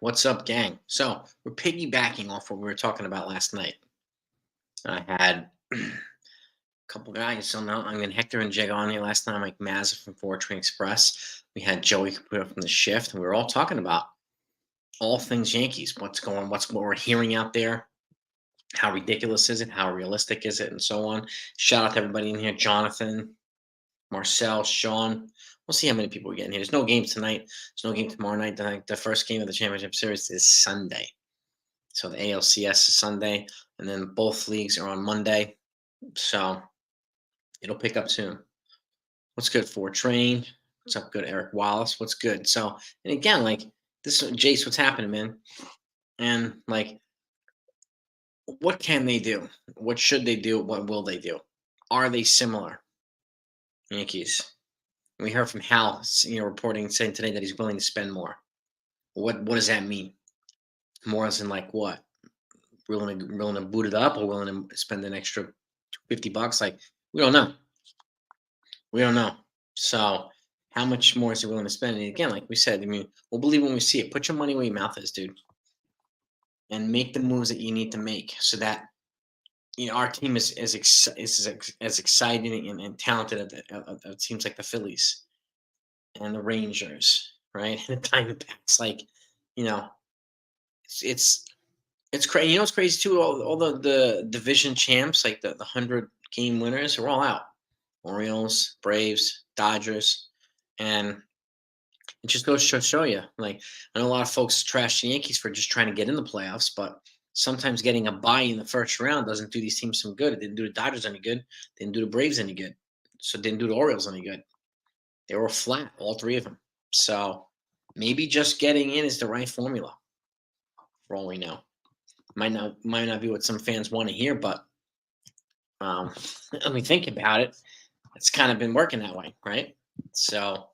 What's up, gang? So we're piggybacking off what we were talking about last night. I had a couple guys. So now I'm going Hector and Jig on here last night, like Mazza from Four Train Express. We had Joey put up from the shift, and we were all talking about all things Yankees. What we're hearing out there. How ridiculous is it? How realistic is it? And so on. Shout out to everybody in here: Jonathan, Marcel, Sean. We'll see how many people we get in here. There's no game tonight. There's no game tomorrow night. The first game of the championship series is Sunday. So the ALCS is Sunday, and then both leagues are on Monday. So it'll pick up soon. What's good for Train? What's up, good Eric Wallace? What's good? So, and again, like this, Jace, what's happening, man? And like, what can they do? What should they do? What will they do? Are they similar? Yankees. We heard from Hal, reporting saying today that he's willing to spend more. What does that mean? More as in like what? Willing to boot it up, or willing to spend an extra $50? Like, we don't know. We don't know. So how much more is he willing to spend? And again, like we said, I mean, we'll believe when we see it. Put your money where your mouth is, dude, and make the moves that you need to make so that our team is as exciting and talented as teams like the Phillies and the Rangers, right? And the Diamondbacks. Like, you know, it's it's crazy. You know what's crazy too? All the division champs, like the 100-game winners, are all out. Orioles, Braves, Dodgers, and it just goes to show you. Like, I know a lot of folks trash the Yankees for just trying to get in the playoffs, but sometimes getting a bye in the first round doesn't do these teams some good. It didn't do the Dodgers any good. Didn't do the Braves any good. So it didn't do the Orioles any good. They were flat, all three of them. So maybe just getting in is the right formula. For all we know, might not be what some fans want to hear, but let me think about it. It's kind of been working that way, right? So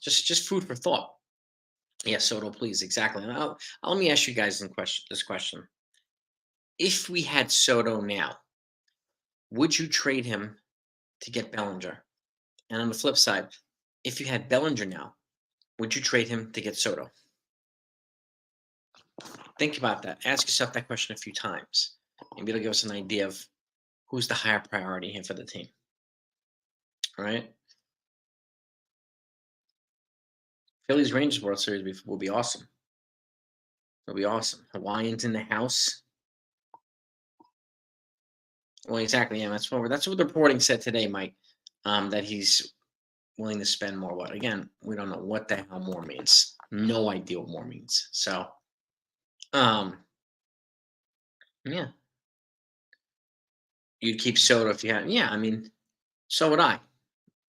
just food for thought. Yeah, Soto, please, exactly. And let me ask you guys this question: if we had Soto now, would you trade him to get Bellinger? And on the flip side, if you had Bellinger now, would you trade him to get Soto? Think about that. Ask yourself that question a few times. Maybe it'll give us an idea of who's the higher priority here for the team. All right? Phillies Rangers World Series will be awesome. It'll be awesome. Hawaiians in the house. Well, exactly. Yeah, that's what the reporting said today, Mike. That he's willing to spend more. What again? We don't know what the hell more means. No idea what more means. So, yeah, you'd keep Soto if you had. Yeah, I mean, so would I.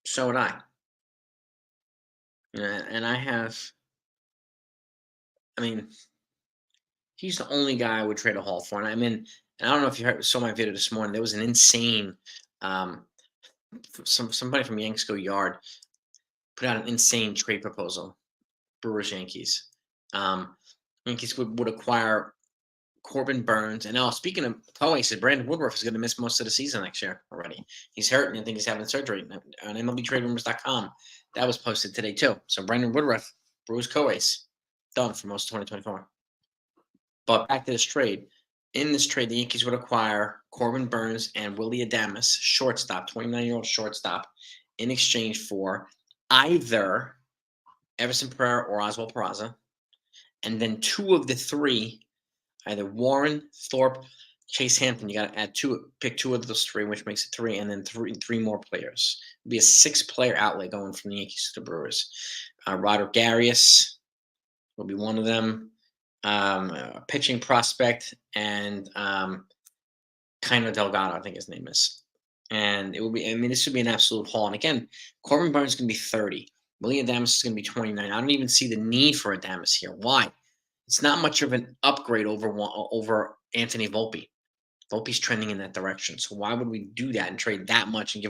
So would I. And I have. I mean, he's the only guy I would trade a haul for. And I mean, and I don't know if you saw my video this morning. There was an insane. Somebody from Yanks Go Yard put out an insane trade proposal. Brewers Yankees. Yankees would acquire Corbin Burns. And now, speaking of Cohen, he said Brandon Woodruff is going to miss most of the season next year already. He's hurt, and I think he's having surgery on MLBTradeRumors.com. That was posted today, too. So Brandon Woodruff, Brewers Coates, done for most of 2024. But back to this trade. In this trade, the Yankees would acquire Corbin Burns and Willie Adames, shortstop, 29-year-old shortstop, in exchange for either Everson Pereira or Oswald Peraza, and then two of the three, either Warren, Thorpe, Chase Hampton. You got to add pick two of those three, which makes it three, and then three more players. It'd be a 6-player outlay going from the Yankees to the Brewers. Roderick Arias will be one of them. A pitching prospect, and Kiner Delgado, I think his name is. And it will be. I mean, this would be an absolute haul. And again, Corbin Burns is going to be 30. Willie Adames is going to be 29. I don't even see the need for Adames here. Why? It's not much of an upgrade over Anthony Volpe. Volpe's trending in that direction. So why would we do that and trade that much and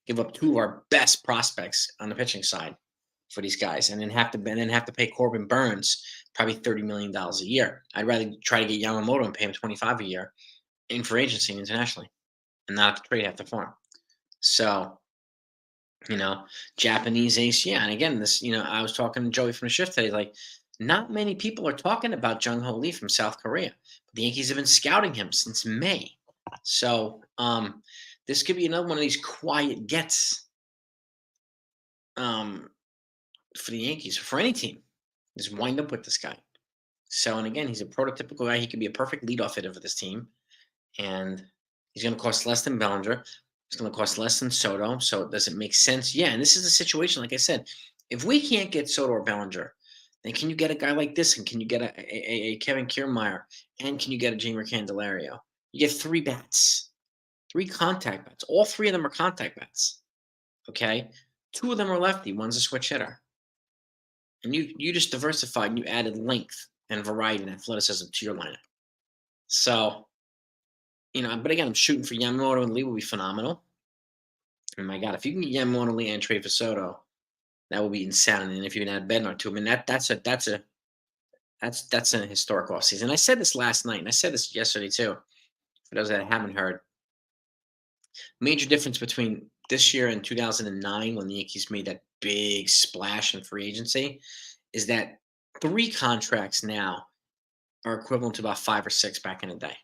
give up two of our best prospects on the pitching side for these guys, and then have to pay Corbin Burns probably $30 million a year? I'd rather try to get Yamamoto and pay him $25 a year in free agency internationally, and not have to trade half the farm. So, Japanese ace, yeah. And again, this, I was talking to Joey from the shift today, like, Not many people are talking about Jung Ho Lee from South Korea. The Yankees have been scouting him since May. So this could be another one of these quiet gets um, for the Yankees, for any team. Just wind up with this guy. So, and again, he's a prototypical guy. He could be a perfect leadoff hitter for this team. And he's going to cost less than Bellinger. It's going to cost less than Soto. So does it make sense? Yeah. And this is the situation, like I said, if we can't get Soto or Bellinger, then can you get a guy like this? And can you get a Kevin Kiermaier? And can you get a Jamer Candelario? You get 3 bats, 3 contact bats. All 3 of them are contact bats. Okay. 2 of them are lefty. One's a switch hitter. And you just diversified and you added length and variety and athleticism to your lineup. So, but again, I'm shooting for Yamamoto and Lee will be phenomenal. And my God, if you can get Yamamoto, Lee, and Trey for Soto, that would be insanity. And if you can add Bednar to him, and that's an historic offseason. I said this last night, and I said this yesterday too. For those that haven't heard, major difference between this year and 2009 when the Yankees made that big splash in free agency is that 3 contracts now are equivalent to about 5 or 6 back in the day.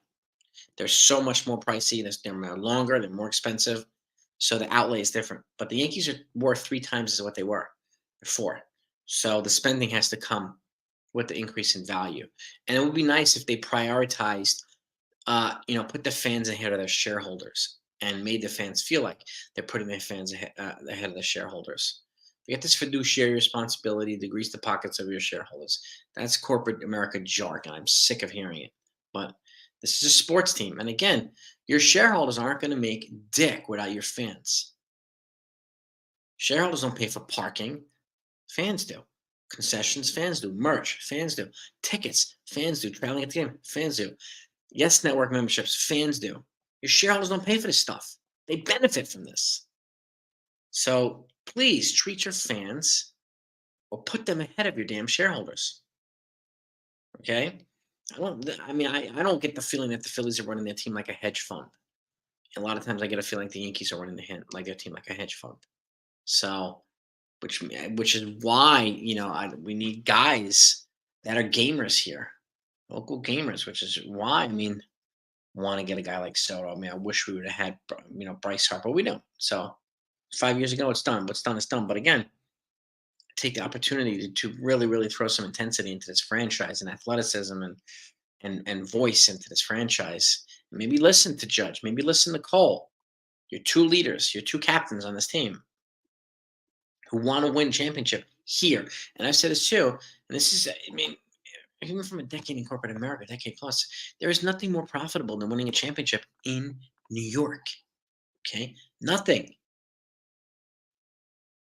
They're so much more pricey. They're longer. They're more expensive. So the outlay is different. But the Yankees are worth 3 times as what they were before. So the spending has to come with the increase in value. And it would be nice if they prioritized, put the fans ahead of their shareholders and made the fans feel like they're putting their fans ahead of the shareholders. You get this fiduciary responsibility to grease the pockets of your shareholders. That's corporate America jargon. I'm sick of hearing it. But this is a sports team. And again, your shareholders aren't going to make dick without your fans. Shareholders don't pay for parking. Fans do. Concessions, fans do. Merch, fans do. Tickets, fans do. Traveling at the game, fans do. Yes, network memberships, fans do. Your shareholders don't pay for this stuff. They benefit from this. So please treat your fans or put them ahead of your damn shareholders. Okay? I don't get the feeling that the Phillies are running their team like a hedge fund. A lot of times I get a feeling the Yankees are running their team like a hedge fund. So, which is why we need guys that are gamers here, local gamers. Which is why want to get a guy like Soto. I wish we would have had Bryce Harper. We don't. So 5 years ago, it's done. What's done is done. But again, take the opportunity to really, really throw some intensity into this franchise and athleticism and voice into this franchise. Maybe listen to Judge. Maybe listen to Cole. Your 2 leaders, your 2 captains on this team who want to win championship here. And I've said this too. And this is, even from a decade in corporate America, decade plus, there is nothing more profitable than winning a championship in New York. Okay? Nothing.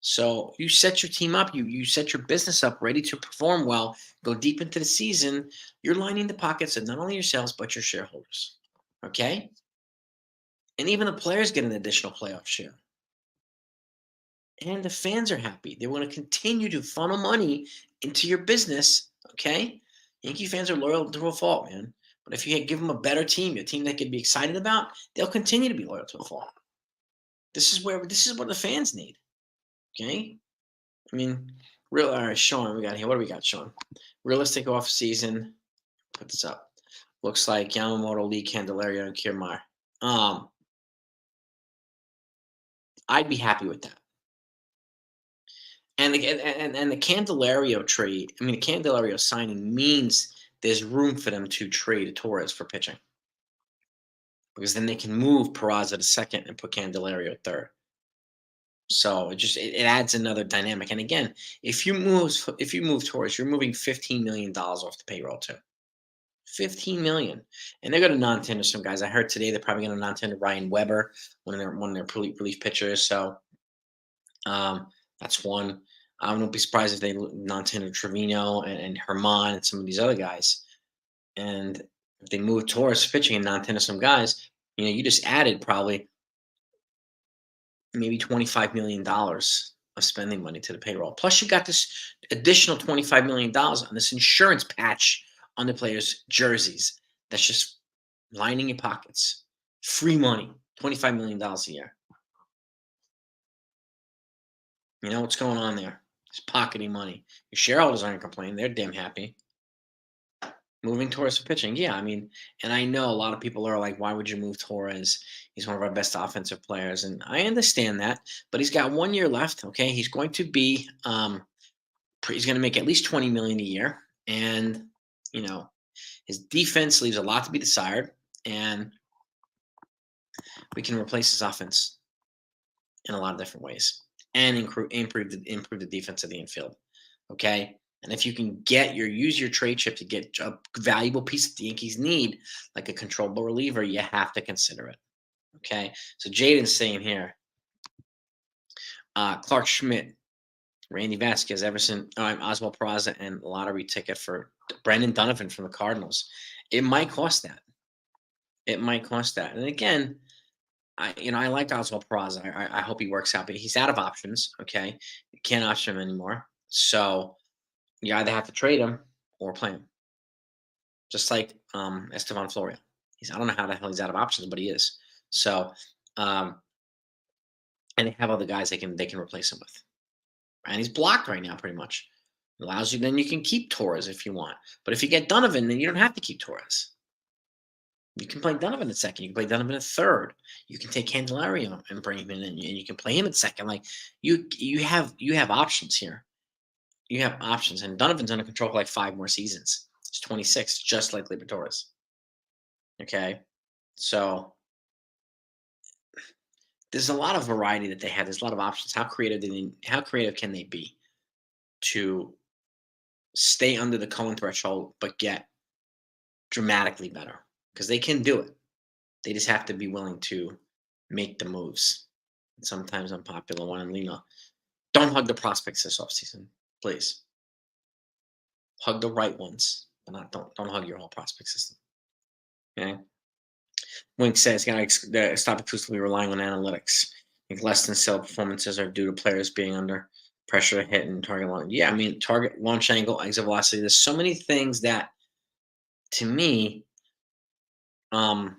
So you set your team up, you set your business up ready to perform well, go deep into the season. You're lining the pockets of not only yourselves, but your shareholders. Okay? And even the players get an additional playoff share. And the fans are happy. They want to continue to funnel money into your business. Okay? Yankee fans are loyal to a fault, man. But if you give them a better team, a team they could be excited about, they'll continue to be loyal to a fault. This is what the fans need. Okay? All right, Sean, we got here. What do we got, Sean? Realistic off season. Put this up. Looks like Yamamoto, Lee, Candelario, and Kiermaier. I'd be happy with that. And the Candelario trade, the Candelario signing means there's room for them to trade Torres for pitching. Because then they can move Peraza to second and put Candelario third. So it adds another dynamic. And again, if you move Torres, you're moving $15 million off the payroll too. $15 million. And they're going to non-tender some guys. I heard today they're probably going to non-tender Ryan Weber, one of their relief pitchers. So that's one. I wouldn't be surprised if they non-tender Trevino and Herman and some of these other guys. And if they move Torres pitching and non-tender some guys, you just added probably maybe $25 million of spending money to the payroll. Plus, you got this additional $25 million on this insurance patch on the players' jerseys. That's just lining your pockets. Free money, $25 million a year. What's going on there? He's pocketing money. Your shareholders aren't complaining. They're damn happy. Moving Torres for pitching. Yeah, I mean, and I know a lot of people are like, why would you move Torres? He's one of our best offensive players. And I understand that, but he's got 1 year left. Okay. He's going to be he's going to make at least 20 million a year. And you know, his defense leaves a lot to be desired. And we can replace his offense in a lot of different ways and improve the defense of the infield. Okay. And if you can use your trade chip to get a valuable piece that the Yankees need, like a controllable reliever, you have to consider it. Okay. So Jaden's saying here, Clark Schmidt, Randy Vasquez, Everson, Oswald Peraza, and lottery ticket for Brendan Donovan from the Cardinals. It might cost that. It might cost that. And again, I like Oswald Peraza. I hope he works out, but he's out of options. Okay, you can't option him anymore. So you either have to trade him or play him. Just like Estevan Florio. I don't know how the hell he's out of options, but he is. So um, and they have other guys they can replace him with. And he's blocked right now, pretty much. Allows you then you can keep Torres if you want. But if you get Donovan, then you don't have to keep Torres. You can play Donovan at second. You can play Donovan at third. You can take Candelario and bring him in, and you can play him at second. Like you have options here. You have options, and Donovan's under control for like 5 more seasons. It's 26, just like Liberatores. Okay, so there's a lot of variety that they have. There's a lot of options. How creative can they be to stay under the Cohen threshold but get dramatically better? Because they can do it. They just have to be willing to make the moves. Sometimes unpopular one. And don't hug the prospects this offseason, please. Hug the right ones, but don't hug your whole prospect system. Okay. Wink says, "Gotta stop exclusively relying on analytics. I think less than stellar performances are due to players being under pressure to hit and target launch. Yeah, I mean target launch angle, exit velocity. There's so many things that, to me, um,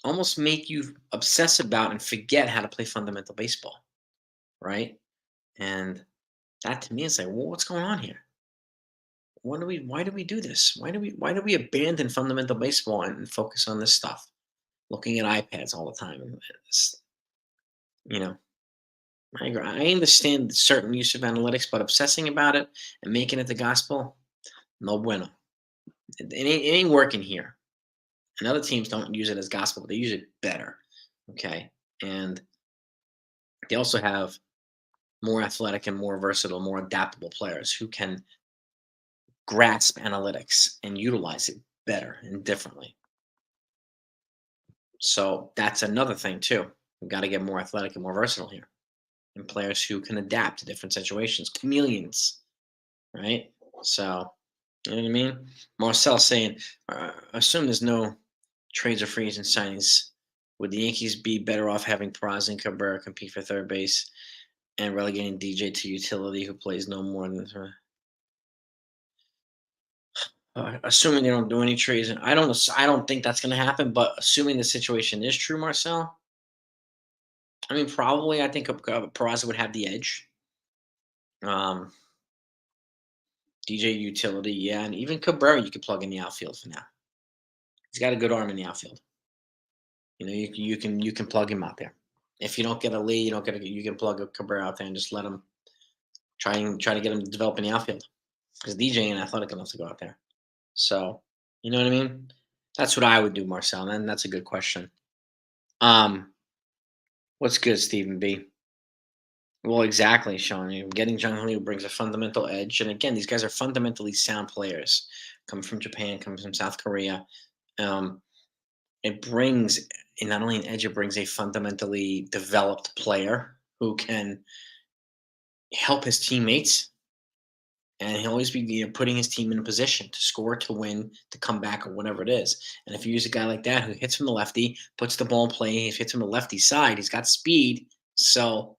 almost make you obsess about and forget how to play fundamental baseball, right? And that to me is like, well, what's going on here? Why do we do this? Why do we abandon fundamental baseball and focus on this stuff? Looking at iPads all the time. And you know, I agree. I understand certain use of analytics, but obsessing about it and making it the gospel, no bueno. It ain't working here. And other teams don't use it as gospel, but they use it better. Okay. And they also have more athletic and more versatile, more adaptable players who can grasp analytics and utilize it better and differently. So that's another thing too. We've got to get more athletic and more versatile here, and players who can adapt to different situations, chameleons, right? So, you know what I mean? Marcel saying, assume there's no trades or free agent signings. Would the Yankees be better off having Peraza and Cabrera compete for third base and relegating DJ to utility who plays no more than assuming they don't do any trades? And I don't think that's going to happen. But assuming the situation is true, Marcel, I mean, probably I think Peraza would have the edge. Um, DJ utility, yeah, and even Cabrera you could plug in the outfield for now. He's got a good arm in the outfield. You can plug him out there. If you don't get a lead, you can plug a Cabrera out there and just let him try to get him to develop in the outfield because DJ ain't athletic enough to go out there. So you know what I mean? That's what I would do, Marcel. And that's a good question. Um, what's good, Stephen B? Well, exactly, Sean. Getting Jung Lee brings a fundamental edge, and again, these guys are fundamentally sound players. Coming from Japan, coming from South Korea, um, it brings not only an edge, it brings a fundamentally developed player who can help his teammates, and he'll always be putting his team in a position to score, to win, to come back, or whatever it is. And if you use a guy like that who hits from the lefty, puts the ball in play, he hits from the lefty side, he's got speed, so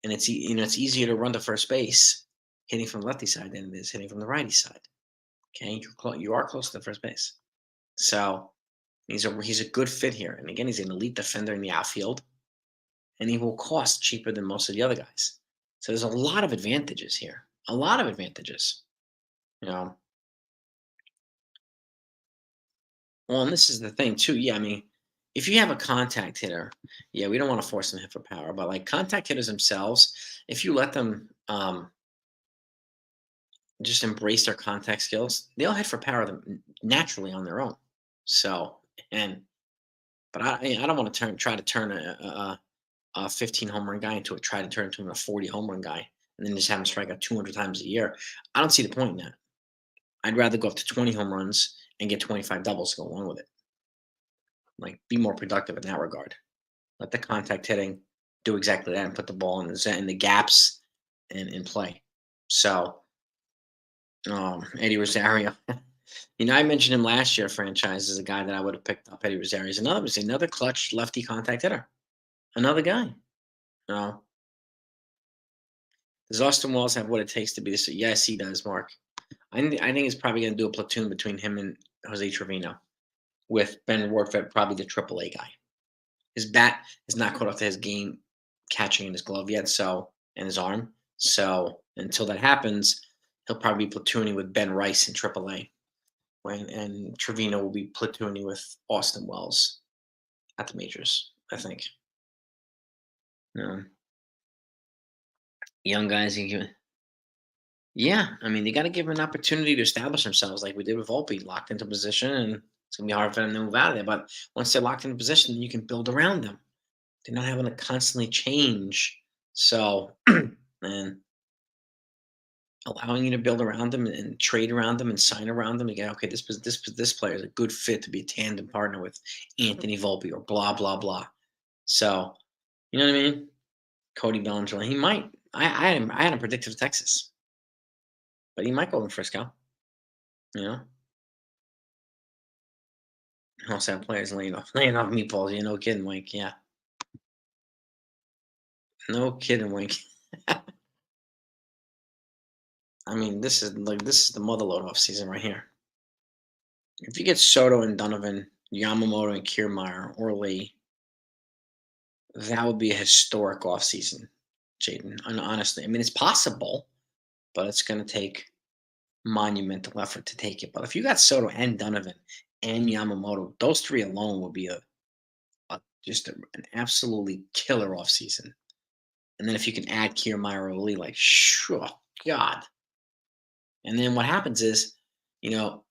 and it's easier to run to first base hitting from the lefty side than it is hitting from the righty side. Okay, you are close to the first base, so he's a good fit here. And again, he's an elite defender in the outfield, and he will cost cheaper than most of the other guys. So there's a lot of advantages here. A lot of advantages. You know. Well, and this is the thing too. Yeah, I mean, if you have a contact hitter, yeah, we don't want to force them to hit for power, but like contact hitters themselves, if you let them just embrace their contact skills, they'll hit for power naturally on their own. So, and but I don't want to try to turn a 15 home run guy into try to turn into a 40 home run guy, and then just have him strike out 200 times a year. I don't see the point in that. I'd rather go up to 20 home runs and get 25 doubles to go along with it. Like, be more productive in that regard. Let the contact hitting do exactly that and put the ball in in the gaps and in play. So, Eddie Rosario. I mentioned him last year. Franchise as a guy that I would have picked up. Eddie Rosario is another clutch lefty contact hitter. Another guy. Uh, does Austin Wells have what it takes to be this? Yes, he does, Mark. I think he's probably going to do a platoon between him and Jose Trevino, with Ben Warford probably the AAA guy. His bat is not caught up to his game catching in his glove yet, and his arm. So until that happens, he'll probably be platooning with Ben Rice in AAA, and Trevino will be platooning with Austin Wells at the majors. I think. Young guys, yeah. I mean, they got to give them an opportunity to establish themselves, like we did with Volpe, locked into position, and it's gonna be hard for them to move out of there. But once they're locked into position, then you can build around them. They're not having to constantly change. So, and allowing you to build around them and trade around them and sign around them. You get, okay, this player is a good fit to be a tandem partner with Anthony Volpe or blah blah blah. So, you know what I mean? Cody Bellinger, he might. I had him predicted for Texas, but he might go in Frisco. You know, also have players laying off meatballs. No kidding, Wink. Yeah, no kidding, Wink. I mean, this is the motherload off season right here. If you get Soto and Donovan, Yamamoto and Kiermaier or Lee, that would be a historic offseason, Jaden. And honestly, I mean, it's possible, but it's going to take monumental effort to take it. But if you got Soto and Donovan and Yamamoto, those three alone would be an absolutely killer offseason. And then if you can add Kiermaier or Lee, like, sure, God. And then what happens is, you know,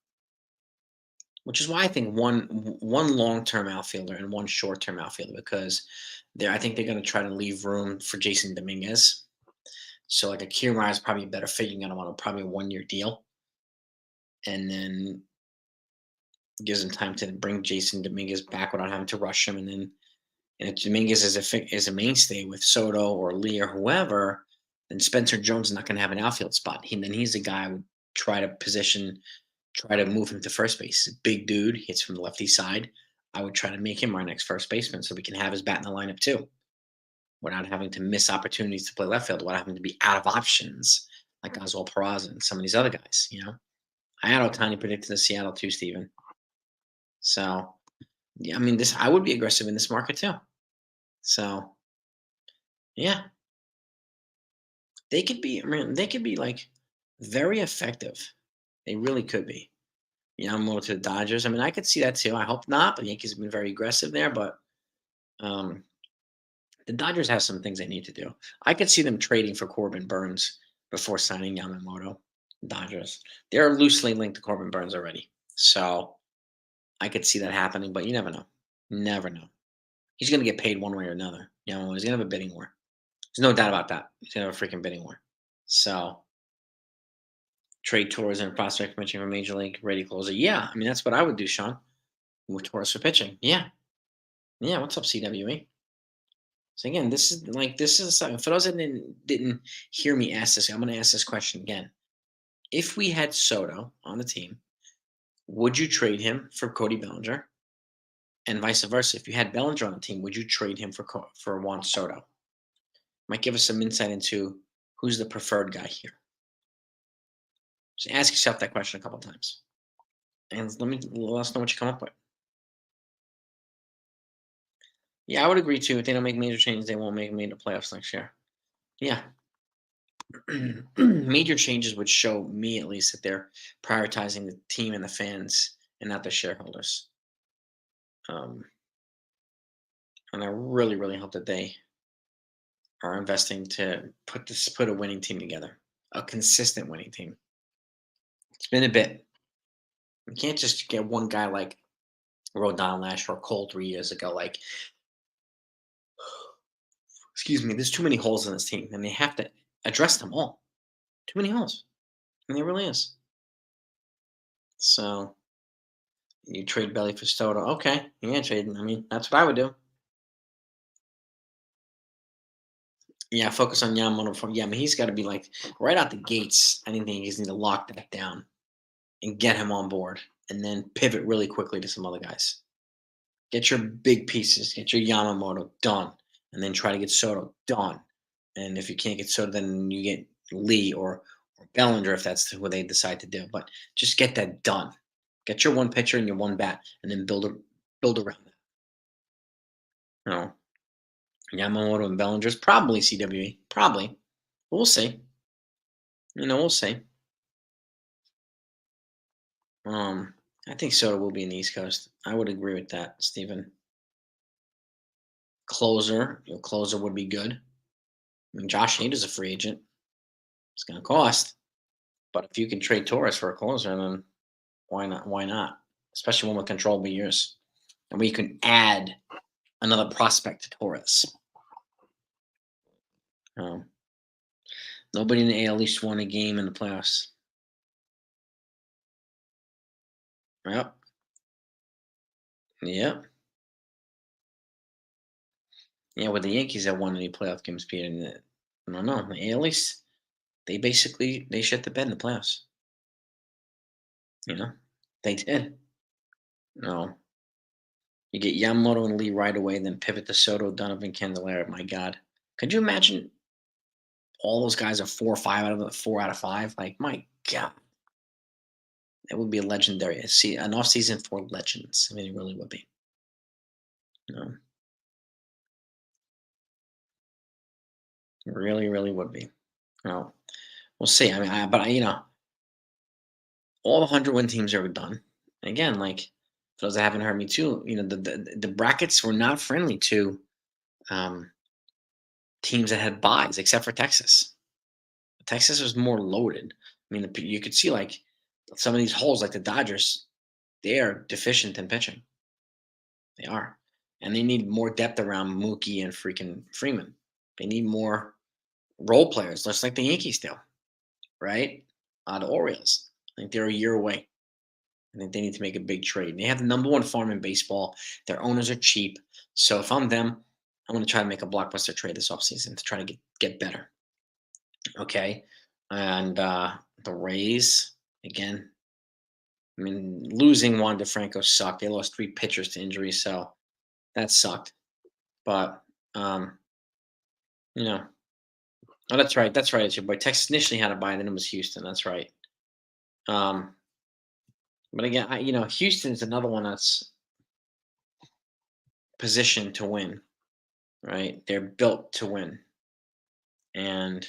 which is why I think one long-term outfielder and one short-term outfielder, because I think they're going to try to leave room for Jason Dominguez. So like a Kiermaier is probably a better fit. You're going to want probably a 1-year deal, and then gives them time to bring Jason Dominguez back without having to rush him. And if Dominguez is a mainstay with Soto or Lee or whoever, then Spencer Jones is not going to have an outfield spot. Then he's the guy I would try to move him to first base. He's a big dude, he hits from the lefty side. I would try to make him our next first baseman so we can have his bat in the lineup too, without having to miss opportunities to play left field, without having to be out of options like Oswald Peraza and some of these other guys. I had Otani predicted to Seattle too, Steven. So yeah, I mean, this I would be aggressive in this market too. So yeah, they could be. I mean, they could be like very effective. They really could be. I'm more to the Dodgers. I mean, I could see that too. I hope not. But the Yankees have been very aggressive there. But um, the Dodgers have some things they need to do. I could see them trading for Corbin Burns before signing Yamamoto. Dodgers. They're loosely linked to Corbin Burns already. So I could see that happening. But you never know. Never know. He's going to get paid one way or another. He's going to have a bidding war. There's no doubt about that. He's going to have a freaking bidding war. So trade Torres and prospect pitching for Major League ready closer. Yeah, I mean that's what I would do, Sean. With Torres for pitching. Yeah, yeah. What's up, CWE? So again, this is something. For those that didn't hear me ask this, I'm going to ask this question again. If we had Soto on the team, would you trade him for Cody Bellinger? And vice versa, if you had Bellinger on the team, would you trade him for Juan Soto? Might give us some insight into who's the preferred guy here. Just ask yourself that question a couple times, and let us know what you come up with. Yeah, I would agree too. If they don't make major changes, they won't make me into playoffs next year. Yeah, major changes would show me at least that they're prioritizing the team and the fans and not the shareholders. Um, and I really, really hope that they are investing to put a winning team together, a consistent winning team. It's been a bit. You can't just get one guy like Rodon last year or Cole 3 years ago. Like, excuse me, there's too many holes in this team, and they have to address them all. Too many holes, and there really is. So you trade Belly for Soto, okay? Yeah, trading. I mean, that's what I would do. Yeah, focus on Yamamoto. Yeah, I mean, he's got to be like right out the gates. I think they just need to lock that down and get him on board, and then pivot really quickly to some other guys. Get your big pieces. Get your Yamamoto done, and then try to get Soto done. And if you can't get Soto, then you get Lee or Bellinger if that's what they decide to do. But just get that done. Get your one pitcher and your one bat, and then build around that. You know, Yamamoto and Bellinger's probably CWE, probably. But we'll see. We'll see. Um, I think Soto will be in the East Coast. I would agree with that, Stephen. Closer would be good. I mean, Josh Hader's a free agent. It's going to cost. But if you can trade Torres for a closer, then why not? Why not? Especially one with controllable years, and we can add another prospect to Torres. Um, Nobody in the AL East won a game in the playoffs. Yep. Yep. Yeah, with the Yankees that won any playoff games, Peter. I don't know. The AL East, they shit the bed in the playoffs. They did. No, you get Yamamoto and Lee right away, then pivot to Soto, Donovan, Candelario. My God, could you imagine all those guys are 4 or 5 out of 4 out of 5? Like, my God, it would be a legendary. See, an off season for legends. I mean, it really would be. You know, it really, really would be. No, we'll see. I mean, all the 100 win teams are done. Again, like for those that haven't heard me too, the brackets were not friendly to um, teams that had buys, except for Texas. Texas was more loaded. I mean, you could see like some of these holes, like the Dodgers, they are deficient in pitching. They are, and they need more depth around Mookie and freaking Freeman. They need more role players, just like the Yankees do, right? The Orioles, I think they're a year away. I think they need to make a big trade. They have the number one farm in baseball. Their owners are cheap. So if I'm them, I'm going to try to make a blockbuster trade this offseason to try to get better. Okay. And the Rays, again, I mean, losing Juan DeFranco sucked. They lost 3 pitchers to injury. So that sucked. But, you know, oh, that's right. That's right. It's your boy. Texas initially had a buy, then it was Houston. That's right. Um, but again, Houston is another one that's positioned to win, right? They're built to win. And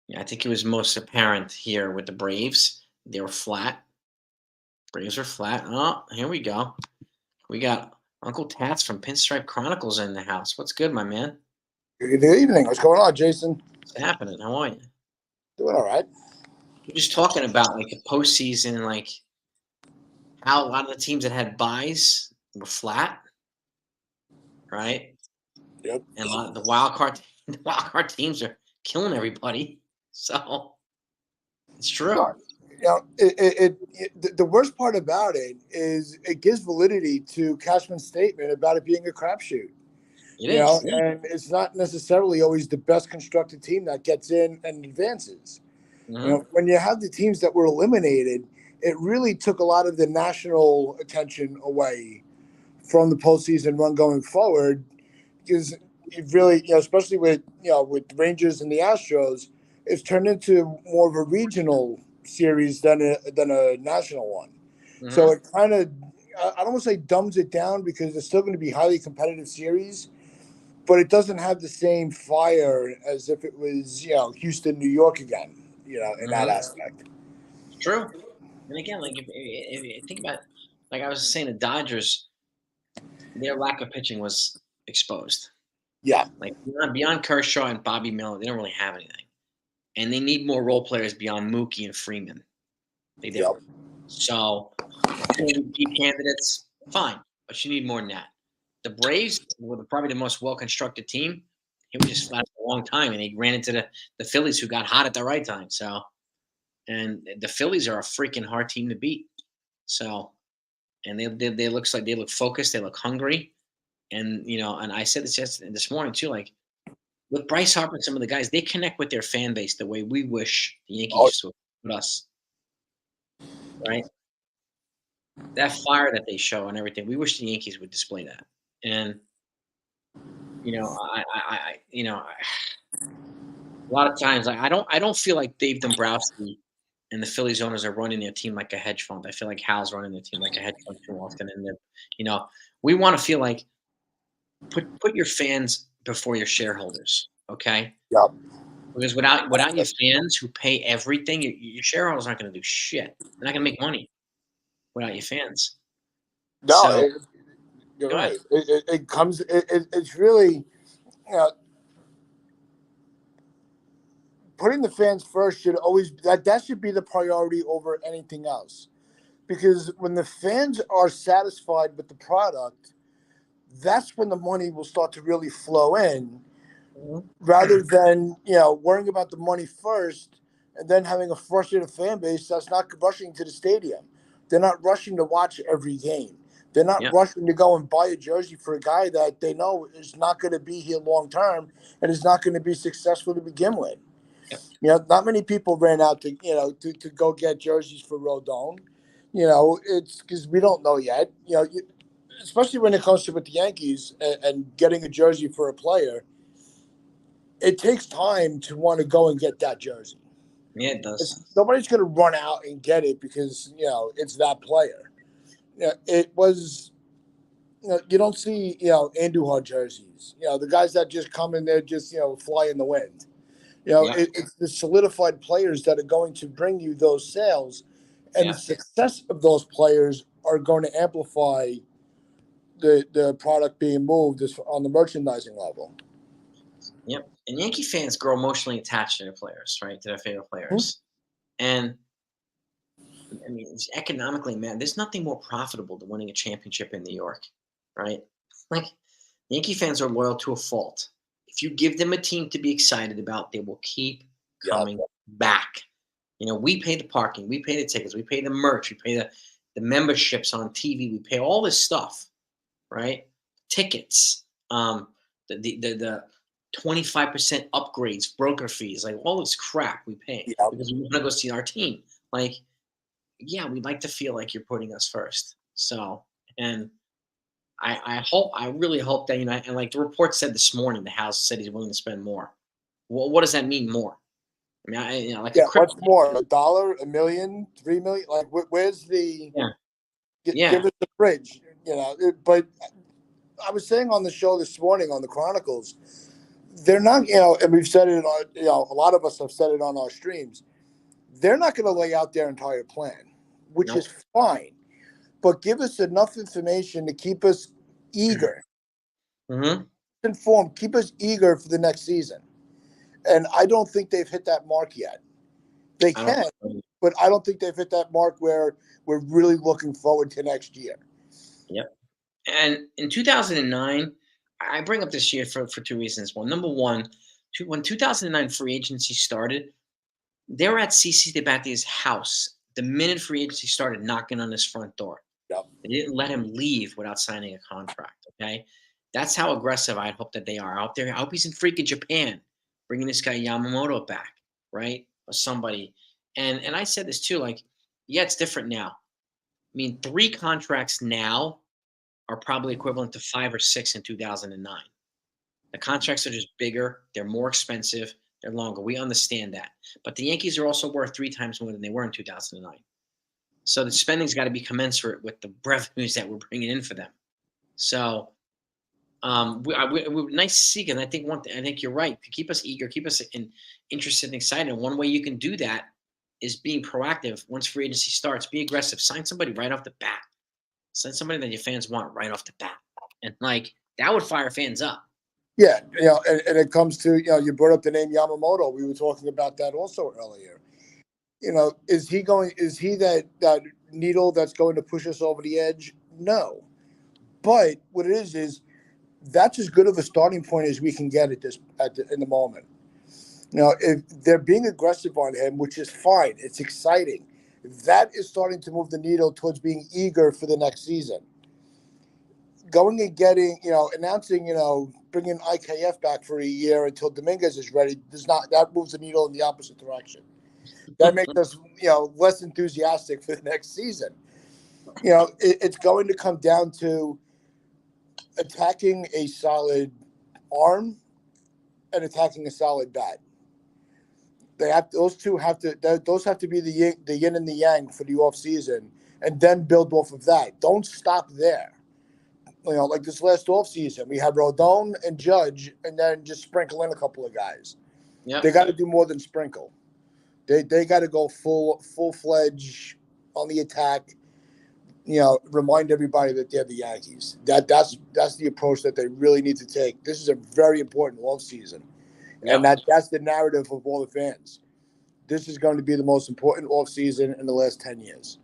yeah, I think it was most apparent here with the Braves. They were flat. Braves are flat. Oh, here we go. We got Uncle Tats from Pinstripe Chronicles in the house. What's good, my man? Good evening. What's going on, Jason? What's happening? How are you? Doing all right. We're just talking about like the postseason and like how a lot of the teams that had buys were flat, right? Yep. And a lot of the wild card teams are killing everybody. So it's true. The worst part about it is it gives validity to Cashman's statement about it being a crapshoot. It is. Yeah. And it's not necessarily always the best constructed team that gets in and advances. Mm-hmm. When you have the teams that were eliminated, it really took a lot of the national attention away from the postseason run going forward, because it really, especially with the Rangers and the Astros, it's turned into more of a regional series than a national one. So Mm-hmm. it kind of, I don't want to say dumbs it down, because it's still going to be highly competitive series, but it doesn't have the same fire as if it was, Houston, New York again, in that Mhm. aspect. True. And again, like if you think about, like I was saying, the Dodgers, their lack of pitching was exposed. Yeah. Like beyond Kershaw and Bobby Miller, they don't really have anything, and they need more role players beyond Mookie and Freeman. They do. Yep. So, MVP candidates, fine, but you need more than that. The Braves were probably the most well-constructed team. It was just flat for a long time, and they ran into the Phillies, who got hot at the right time. So, and the Phillies are a freaking hard team to beat. So, and they looks like they look focused, they look hungry, and and I said this morning too, like with Bryce Harper and some of the guys, they connect with their fan base the way we wish the Yankees Oh, used to with us, right? That fire that they show and everything, we wish the Yankees would display that. And a lot of times I don't feel like Dave Dombrowski and the Phillies owners are running their team like a hedge fund. I feel like Hal's running their team like a hedge fund too often, and you know, we want to feel like put your fans before your shareholders, okay? yep. Because without your fans who pay everything, your shareholders aren't going to do shit. They're not going to make money without your fans. No, So you're go ahead. right. It comes. It's really, you know, putting the fans first should always that should be the priority over anything else. Because when the fans are satisfied with the product, that's when the money will start to really flow in, Mhm. rather than worrying about the money first and then having a frustrated fan base that's not rushing to the stadium. They're not rushing to watch every game. They're not Yeah, rushing to go and buy a jersey for a guy that they know is not going to be here long term and is not going to be successful to begin with. yeah, Not many people ran out to go get jerseys for Rodon. It's because we don't know yet. Especially when it comes to with the Yankees and getting a jersey for a player, it takes time to want to go and get that jersey. yeah. It does. Nobody's going to run out and get it because it's that player. It was. You don't see Andujar jerseys. The guys that just come in there just fly in the wind. Yeah, It's the solidified players that are going to bring you those sales, and the yeah, success of those players are going to amplify the product being moved on the merchandising level. yep. And Yankee fans grow emotionally attached to their players, right? To their favorite Hmm. players. And I mean, it's economically, man, there's nothing more profitable than winning a championship in New York, right? Like, Yankee fans are loyal to a fault. If you give them a team to be excited about, they will keep Yeah, coming back. We pay the parking, we pay the tickets, we pay the merch, we pay the memberships on TV, we pay all this stuff, right? Tickets, the 25% upgrades, broker fees, like all this crap we pay yeah, because we want to go see our team. Like, yeah, we'd like to feel like you're putting us first. So, and I really hope that, and like the report said this morning, the House said he's willing to spend more. Well, what does that mean more? I mean, like a yeah. crypto. What's more, a dollar, a million, 3 million? Like, where's the Yeah, give yeah, us the bridge? But I was saying on the show this morning on the Chronicles, they're not, and we've said it on, a lot of us have said it on our streams. They're not going to lay out their entire plan, which is nope. fine, but give us enough information to keep us eager, Hmm. informed, keep us eager for the next season. And I don't think they've hit that mark yet. They I don't can, think so. but I don't think they've hit that mark where we're really looking forward to next year. Yep. And in 2009, I bring up this year for two reasons. Well, number one, when 2009 free agency started, they were at CC Sabathia's house the minute free agency started, knocking on his front door. Yep. They didn't let him leave without signing a contract. Okay, that's how aggressive I hope that they are out there. I hope he's in freaking Japan, bringing this guy Yamamoto back, right, or somebody. And I said this too. Like, yeah, it's different now. I mean, 3 contracts now are probably equivalent to 5 or 6 in 2009. The contracts are just bigger. They're more expensive. They're longer. We understand that. But the Yankees are also worth 3 times more than they were in 2009. So the spending's got to be commensurate with the revenues that we're bringing in for them. So Nice to see, and I think I think you're right. To keep us eager, keep us interested and excited. And one way you can do that is being proactive. Once free agency starts, be aggressive. Sign somebody right off the bat. Sign somebody that your fans want right off the bat, and like that would fire fans up. Yeah, and it comes to, you brought up the name Yamamoto. We were talking about that also earlier. Is he going? Is he that needle that's going to push us over the edge? No, but what it is that's as good of a starting point as we can get in the moment. If they're being aggressive on him, which is fine, it's exciting. That is starting to move the needle towards being eager for the next season. Going and getting, announcing, bringing IKF back for a year until Dominguez is ready does not, that moves the needle in the opposite direction. That makes us, less enthusiastic for the next season. It's going to come down to attacking a solid arm and attacking a solid bat. Those two have to be the yin and the yang for the off season, and then build off of that. Don't stop there. Like this last off season, we had Rodon and Judge, and then just sprinkle in a couple of guys. Yeah, They got to do more than sprinkle. They got to go full fledged on the attack. Remind everybody that they're the Yankees. That's the approach that they really need to take. This is a very important off season, and that's the narrative of all the fans. This is going to be the most important off season in the last 10 years.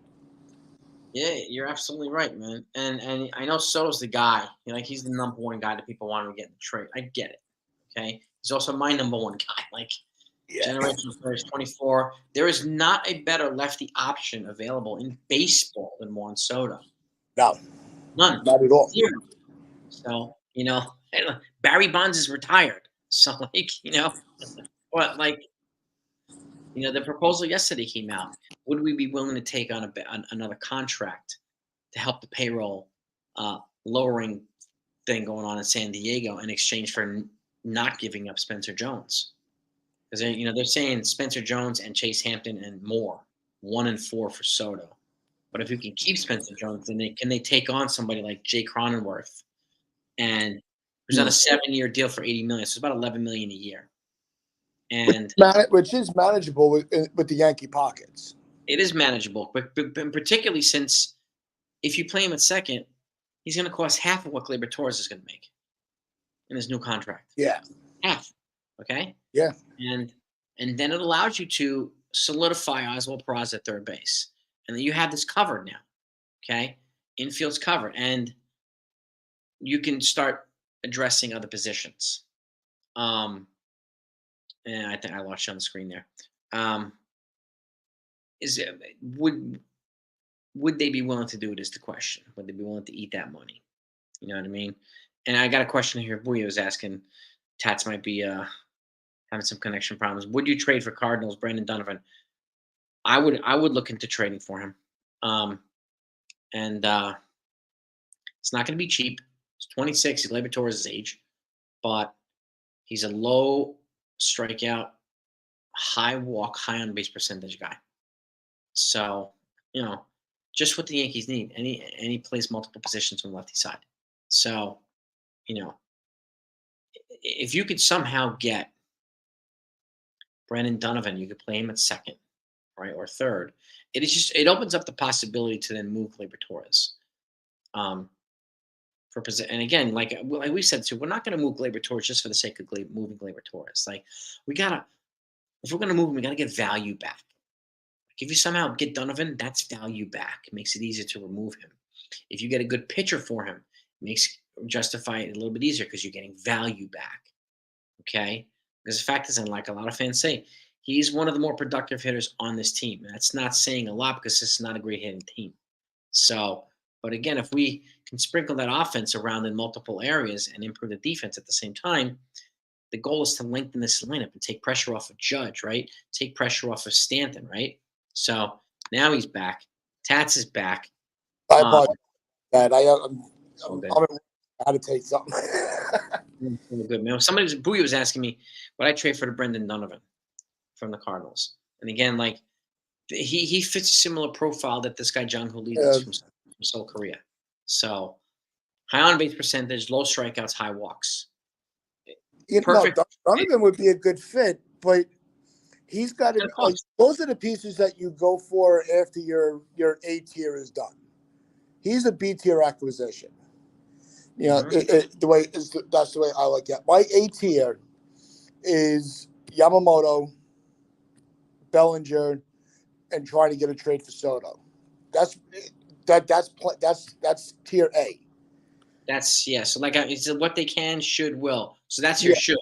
Yeah, you're absolutely right, man. And I know Soto's the guy. Like he's the number one guy that people want to get in the trade. I get it. Okay, he's also my number one guy. Like generational players, 24. There is not a better lefty option available in baseball than Juan Soto. No, None. not at all. Zero. So Barry Bonds is retired. So but the proposal yesterday came out. Would we be willing to take on another contract to help the payroll lowering thing going on in San Diego in exchange for not giving up Spencer Jones? Because they're saying Spencer Jones and Chase Hampton and more, 1 and 4 for Soto. But if you can keep Spencer Jones, then can they take on somebody like Jay Cronenworth and present a 7-year deal for $80 million? So it's about $11 million a year. And which is manageable with the Yankee pockets. It is manageable, but particularly since if you play him at second, he's going to cost half of what Gleyber Torres is going to make in his new contract. Yeah, half. Okay. Yeah, and then it allows you to solidify Oswald Peraza at third base, and then you have this covered now. Okay, infield's covered, and you can start addressing other positions. And I think I lost you on the screen there. Would they be willing to do it is the question. Would they be willing to eat that money? You know what I mean? And I got a question here. Booyah was asking, Tats might be having some connection problems. Would you trade for Cardinals, Brandon Donovan? I would look into trading for him. And it's not going to be cheap. He's 26. He's Gleyber Torres' age, but he's a low strikeout, high walk, high on base percentage guy. So just what the Yankees need. And he plays multiple positions on the lefty side. So if you could somehow get Brandon Donovan, you could play him at second, right, or third. It opens up the possibility to then move Gleyber Torres. And again, like we said too, we're not going to move Gleyber Torres just for the sake of moving Gleyber Torres. Like if we're going to move him, we got to get value back. Like if you somehow get Donovan, that's value back. It makes it easier to remove him. If you get a good pitcher for him, it makes justify it a little bit easier because you're getting value back. Okay, because the fact is, and like a lot of fans say, he's one of the more productive hitters on this team. And that's not saying a lot because this is not a great hitting team. So, but again, if we can sprinkle that offense around in multiple areas and improve the defense at the same time, the goal is to lengthen this lineup and take pressure off of Judge, right? Take pressure off of Stanton, right? So now he's back. Tats is back. I apologize. I'm how to take something. Good man. Booyah was asking me, would I trade for the Brendan Donovan from the Cardinals? And again, like he fits a similar profile that this guy John Who leads from Seoul, Korea. So High on base percentage, low strikeouts, high walks. No, Perfect. Donovan would be a good fit, but he's got to like those are the pieces that you go for after your A tier is done. He's a B tier acquisition. You know, that's the way I like it. My A tier is Yamamoto, Bellinger, and trying to get a trade for Soto. That's tier A. That's So like it's what they can, should, will. So that's your should,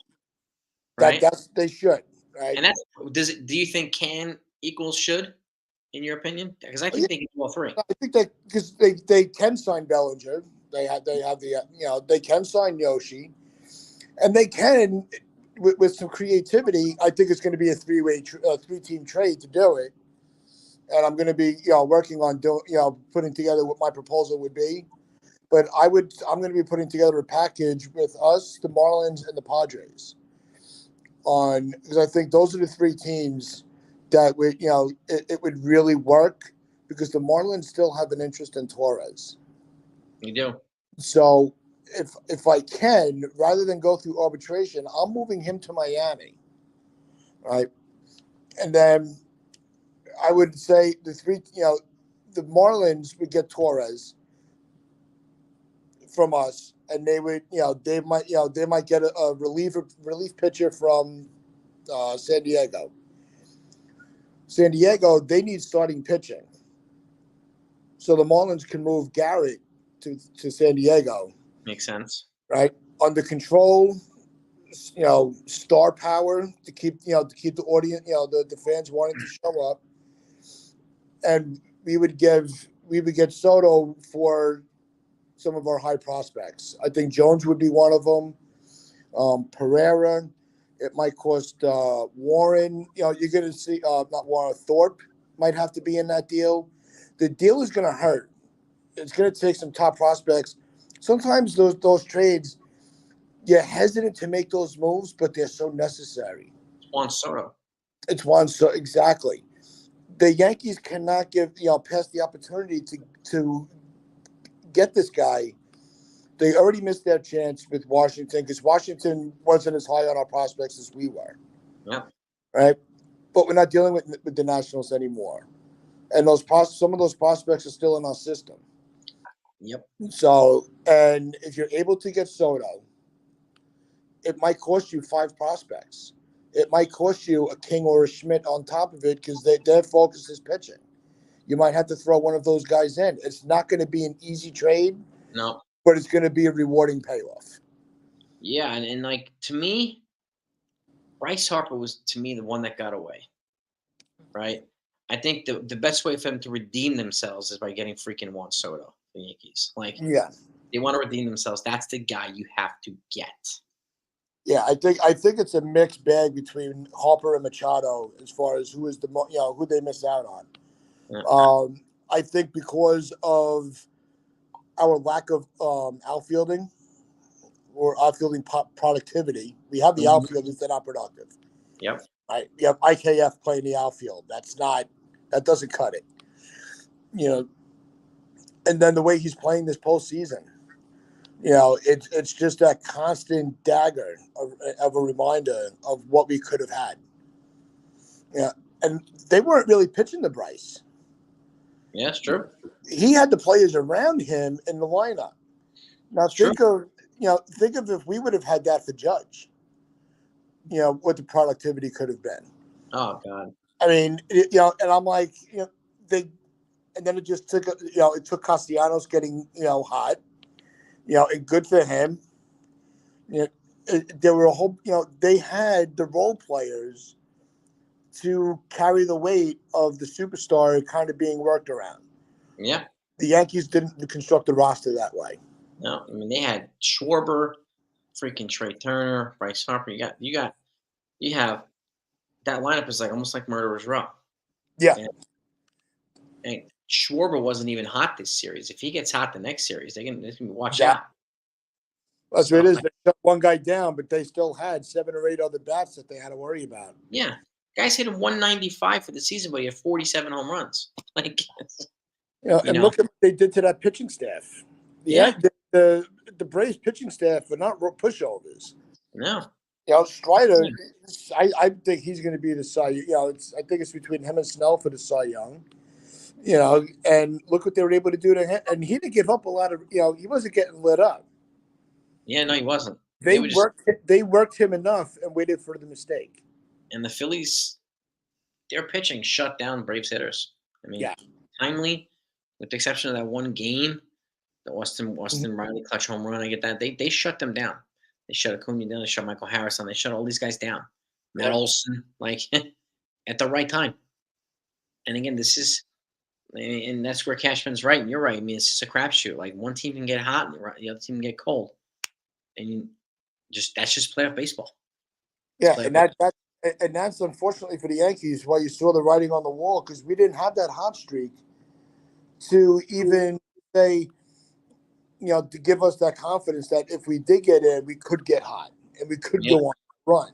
right? They should, right? And do you think can equals should, in your opinion? Because I think they can do all three. I think that because they can sign Bellinger, they have the they can sign Yoshi, and they can with some creativity. I think it's going to be a three-team trade to do it, and I'm going to be working on putting together what my proposal would be. But I'm going to be putting together a package with us, the Marlins, and the Padres because I think those are the three teams that would it would really work because the Marlins still have an interest in Torres. You do. So if I can, rather than go through arbitration, I'm moving him to Miami, right? And then I would say the Marlins would get Torres from us, and they would they might get a relief pitcher from San Diego. San Diego, they need starting pitching. So the Marlins can move Garrett to San Diego. Makes sense. Right? Under control, star power to keep the audience, the fans wanting to show up. And we would get Soto for some of our high prospects. I think Jones would be one of them. Pereira. It might cost Warren. You're going to see not Warren, Thorpe might have to be in that deal. The deal is going to hurt. It's going to take some top prospects. Sometimes those trades, you're hesitant to make those moves, but they're so necessary. Juan Soto. It's Juan Soto, exactly. The Yankees cannot pass the opportunity to get this guy. They already missed their chance with Washington because Washington wasn't as high on our prospects as we were. Yeah. Right? But we're not dealing with the Nationals anymore. And some of those prospects are still in our system. Yep. So, and if you're able to get Soto, it might cost you 5 prospects. It might cost you a King or a Schmidt on top of it because their focus is pitching. You might have to throw one of those guys in. It's not going to be an easy trade. No. But it's going to be a rewarding payoff. Yeah, and like to me, Bryce Harper was to me the one that got away. Right? I think the best way for them to redeem themselves is by getting freaking Juan Soto, the Yankees. Like, yeah, they want to redeem themselves. That's the guy you have to get. Yeah, I think it's a mixed bag between Harper and Machado as far as who is who they miss out on. Yeah. I think because of our lack of outfielding or outfielding productivity, we have the outfielders that are productive. Yep. Right. You have IKF playing the outfield. That doesn't cut it. And then the way he's playing this postseason, it's just that constant dagger of a reminder of what we could have had. Yeah. And they weren't really pitching to Bryce. Yeah, it's true. He had the players around him in the lineup. Now think of if we would have had that for Judge. What the productivity could have been. Oh God. I mean, and I'm like, and then it just took, it took Castellanos getting, hot, and good for him. There were a whole, they had the role players to carry the weight of the superstar kind of being worked around. Yeah. The Yankees didn't construct the roster that way. No, I mean they had Schwarber, freaking Trey Turner, Bryce Harper. You have that lineup is like almost like Murderer's Row. Yeah. And Schwarber wasn't even hot this series. If he gets hot the next series, they can watch out. That's what it is. They shut one guy down, but they still had 7 or 8 other bats that they had to worry about. Yeah. Guys hit him 195 for the season, but he had 47 home runs. Like, and look at what they did to that pitching staff. The the Braves pitching staff are not pushovers. No. Strider, I think he's going to be the Cy. I think it's between him and Snell for the Cy Young. And look what they were able to do to him. And he didn't give up a lot of. He wasn't getting lit up. Yeah, no, he wasn't. They worked him enough and waited for the mistake. And the Phillies, their pitching shut down Braves hitters. I mean, Yeah. timely, with the exception of that one game, the Austin Riley clutch home run. I get that. They shut them down. They shut Acuna down. They shut Michael Harris down. They shut all these guys down. Matt Olson, at the right time. And again, and that's where Cashman's right, and you're right. I mean, it's just a crapshoot. Like one team can get hot, and the other team can get cold, and that's just playoff baseball. Yeah, and that's unfortunately for the Yankees why you saw the writing on the wall, because we didn't have that hot streak to even say, to give us that confidence that if we did get in, we could get hot and we could go on a run.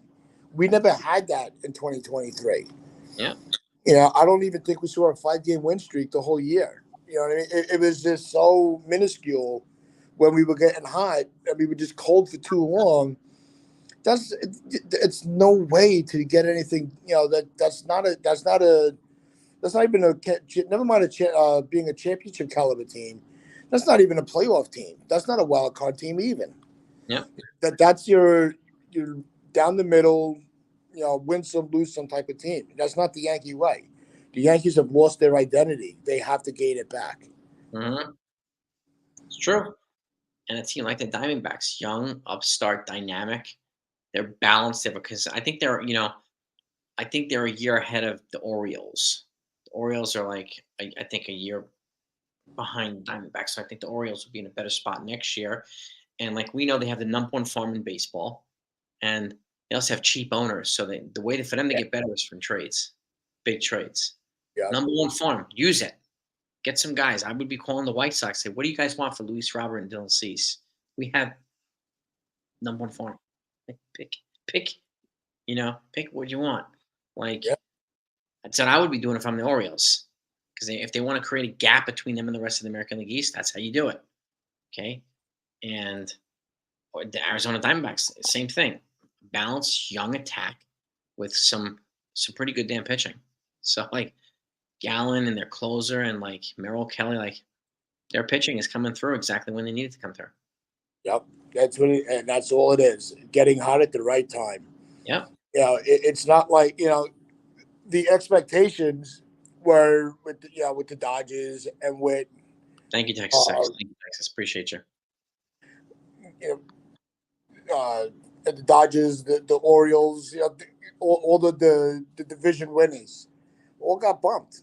We never had that in 2023. Yeah. I don't even think we saw a 5-game win streak the whole year. You know what I mean? It was just so minuscule when we were getting hot and we were just cold for too long. It's no way to get anything. That's not even never mind being a championship caliber team. That's not even a playoff team. That's not a wild card team even. Yeah. That's your down the middle, win some, lose some type of team. That's not the Yankee way. The Yankees have lost their identity. They have to gain it back. Mm-hmm. It's true. And a team like the Diamondbacks, young, upstart, dynamic, they're balanced. Because I think they're a year ahead of the Orioles. The Orioles are I think a year behind the Diamondbacks. So I think the Orioles will be in a better spot next year. And we know they have the #1 farm in baseball, and they also have cheap owners. So the way for them to get better is from trades, big trades. Yeah. #1 farm, use it. Get some guys. I would be calling the White Sox. Say, what do you guys want for Luis Robert and Dylan Cease? We have #1 farm. Pick. Pick what you want. That's what I would be doing if I'm the Orioles. Because if they want to create a gap between them and the rest of the American League East, that's how you do it. Okay? And the Arizona Diamondbacks, same thing. Balanced, young attack with some pretty good damn pitching. So, Gallen and their closer and, Merrill Kelly, their pitching is coming through exactly when they need it to come through. Yep. And that's all it is. Getting hot at the right time. Yep. It's not the expectations were with the Dodgers and with. Thank you, Texas. Thank you, Texas. Appreciate you. The Dodgers, the Orioles, all the division winners, all got bumped.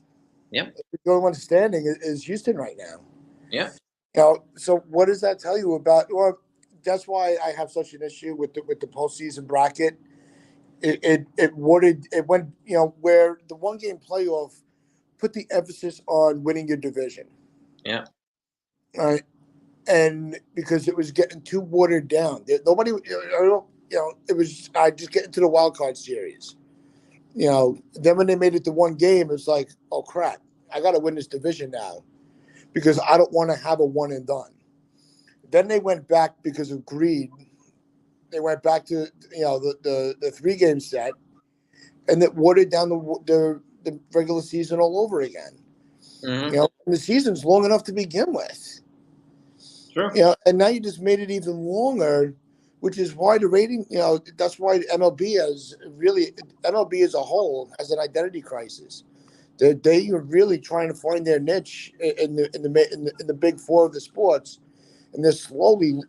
Yep. The only one standing is Houston right now. Yeah. So what does that tell you about? Well, that's why I have such an issue with the postseason bracket. It went where the 1-game playoff put the emphasis on winning your division. Yeah. All right. And because it was getting too watered down, nobody, it was just getting to the wild card series. Then when they made it to 1 game, it's like, oh crap, I got to win this division now because I don't want to have a one and done. Then they went back because of greed. They went back to the 3-game set, and it watered down the regular season all over again. Mm-hmm. And the season's long enough to begin with. Sure. And now you just made it even longer, which is why the rating. That's why MLB as a whole has an identity crisis. They are really trying to find their niche in the big four of the sports, and they're slowly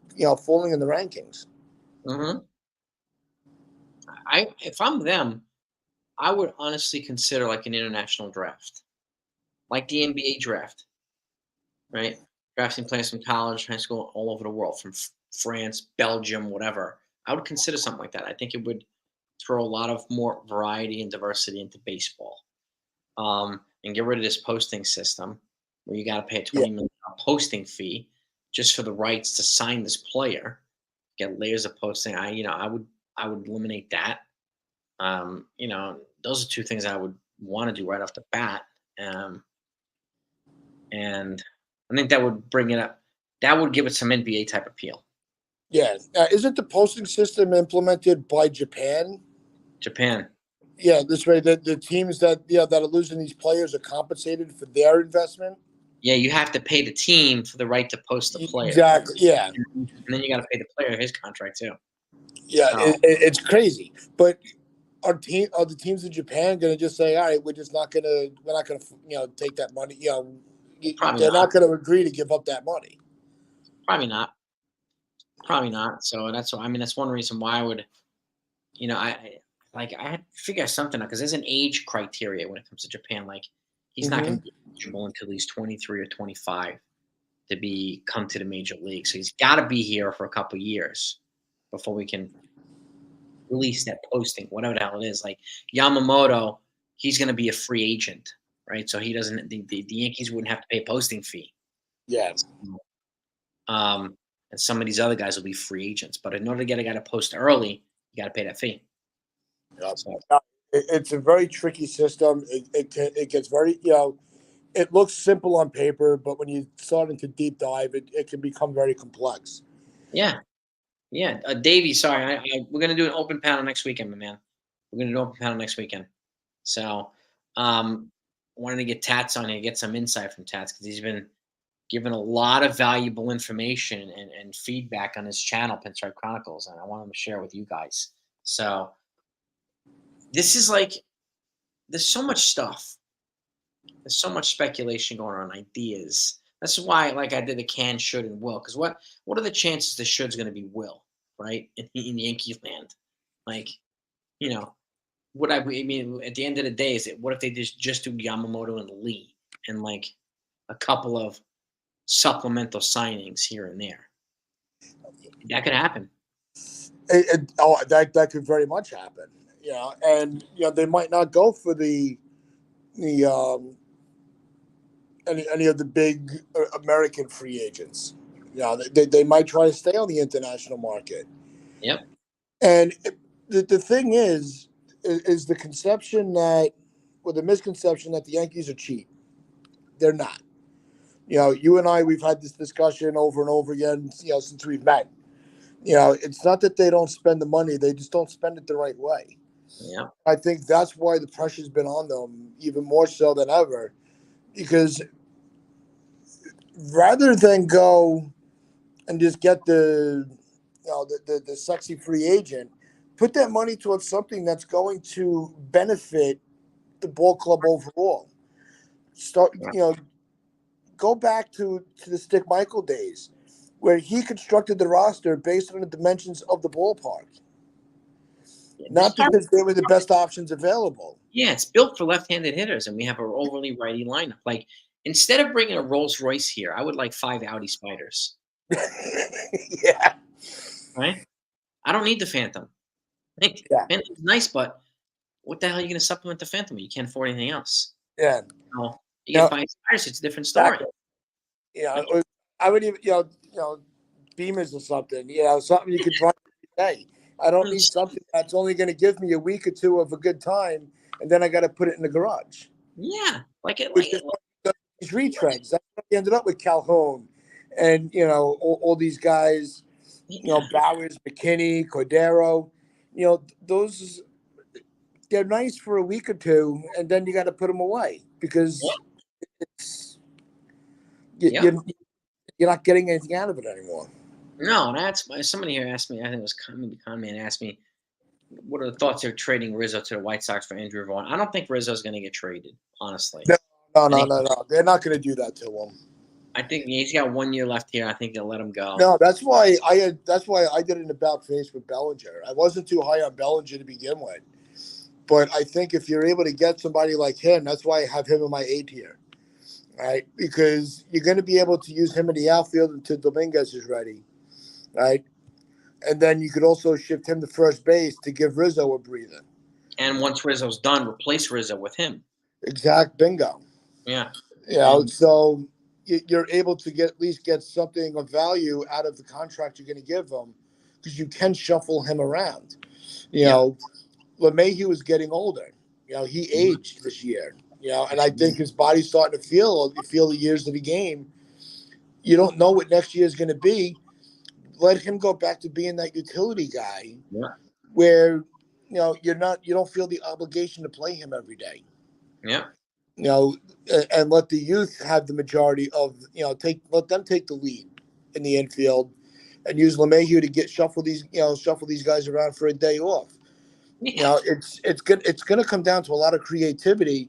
falling in the rankings. Mm-hmm. If I'm them, I would honestly consider an international draft, like the NBA draft, right? Drafting players from college, high school, all over the world, from France, Belgium, whatever. I would consider something like that. I think it would throw a lot of more variety and diversity into baseball, and get rid of this posting system where you got to pay a $20 million posting fee just for the rights to sign this player. Get layers of posting. I would eliminate that. Those are 2 things I would want to do right off the bat. And I think that would bring it up. That would give it some NBA type appeal. Yeah. Isn't the posting system implemented by Japan? Japan. Yeah, this way the teams that are losing these players are compensated for their investment. Yeah, you have to pay the team for the right to post the player, Exactly. Yeah. and then you got to pay the player his contract too. Yeah. So It's crazy. But are the teams in Japan going to just say, all right, we're not gonna take that money. probably They're not. not going to agree to give up that money. Probably not. Probably not. So that's why. I mean, that's one reason why I would. I had to figure something out because there's an age criteria when it comes to Japan. Like, he's not going Hmm. to be eligible until he's 23 or 25 to come to the major league. So he's got to be here for a couple years before we can release that posting, whatever the hell it is. Like Yamamoto, he's going to be a free agent, right? So he doesn't. The Yankees wouldn't have to pay a posting fee. Yeah. Um, and some of these other guys will be free agents. But in order to get a guy to post early, you got to pay that fee. So, It's a very tricky system. It gets very, it looks simple on paper, but when you start into deep dive, it can become very complex. yeah, yeah. Davey, sorry, we're gonna do an open panel next weekend, my man. We're gonna do an open panel next weekend. So, wanted to get Tats on here, get some insight from Tats because he's been given a lot of valuable information and feedback on his channel, Pinstripe Chronicles, and I want him to share with you guys. So, this is like, there's so much stuff. There's so much speculation going on, ideas. That's why, like I did the can, should, and will. Because what are the chances the should's going to be will, right? In Yankee land, like, you know, I mean, at the end of the day, is it what if they just do Yamamoto and Lee and like a couple of supplemental signings here and there? That could happen. That could very much happen. And they might not go for the any of the big American free agents. They might try to stay on the international market. Yep. And the thing is the conception that, or the misconception that the Yankees are cheap. They're not. You and I, we've had this discussion over and over again, since we've met. It's not that they don't spend the money, they just don't spend it the right way. Yeah. I think that's why the pressure's been on them even more so than ever, because rather than go and just get the sexy free agent, put that money towards something that's going to benefit the ball club overall. Start, Yeah. Go back to the Stick Michael days, where he constructed the roster based on the dimensions of the ballpark, This not because they were the best options available. Yeah, it's built for left-handed hitters, and we have an overly righty lineup. Like, instead of bringing a Rolls Royce here, I would like 5 Audi Spiders, Yeah, right? I don't need the Phantom. Like, yeah, Phantom's nice, but what the hell are you going to supplement the Phantom with? You can't afford anything else. yeah. No, you No, get 5 Spiders, it's a different story. exactly. I would even Beamers or something. Something you could drive every day. I don't need something that's only going to give me a week or two of a good time, and then I got to put it in the garage. Yeah, like it, Which like is it. these retreads. That's what we ended up with Calhoun, and all these guys. Yeah, Bowers, McKinney, Cordero. Those they're nice for a week or two, and then you got to put them away yeah, because it's you, yeah. you're, you're not getting anything out of it anymore. No, that's why somebody here asked me. I think it was Conman asked me, "What are the thoughts of trading Rizzo to the White Sox for Andrew Vaughn?" I don't think Rizzo's going to get traded. Honestly, No, no, I no, think no, no. They're not going to do that to him. he's got 1 year left here. I think they'll let him go. No, that's why I did an about face with Bellinger. I wasn't too high on Bellinger to begin with, but I think if you're able to get somebody like him, that's why I have him in my 8 here, right? Because you're going to be able to use him in the outfield until Dominguez is ready, right? And then you could also shift him to first base to give Rizzo a breather. And once Rizzo's done, replace Rizzo with him. Exact bingo. Yeah. So you're able to at least get something of value out of the contract you're going to give him, because you can shuffle him around. Yep. LeMahieu is getting older. He Mhm. aged this year. And I think his body's starting to feel the years of the game. You don't know what next year is going to be. let him go back to being that utility guy Yeah. where you don't feel the obligation to play him every day. Yeah. And let the youth have the majority of let them take the lead in the infield, and use LeMahieu to shuffle these guys around for a day off. Yeah. It's gonna come down to a lot of creativity.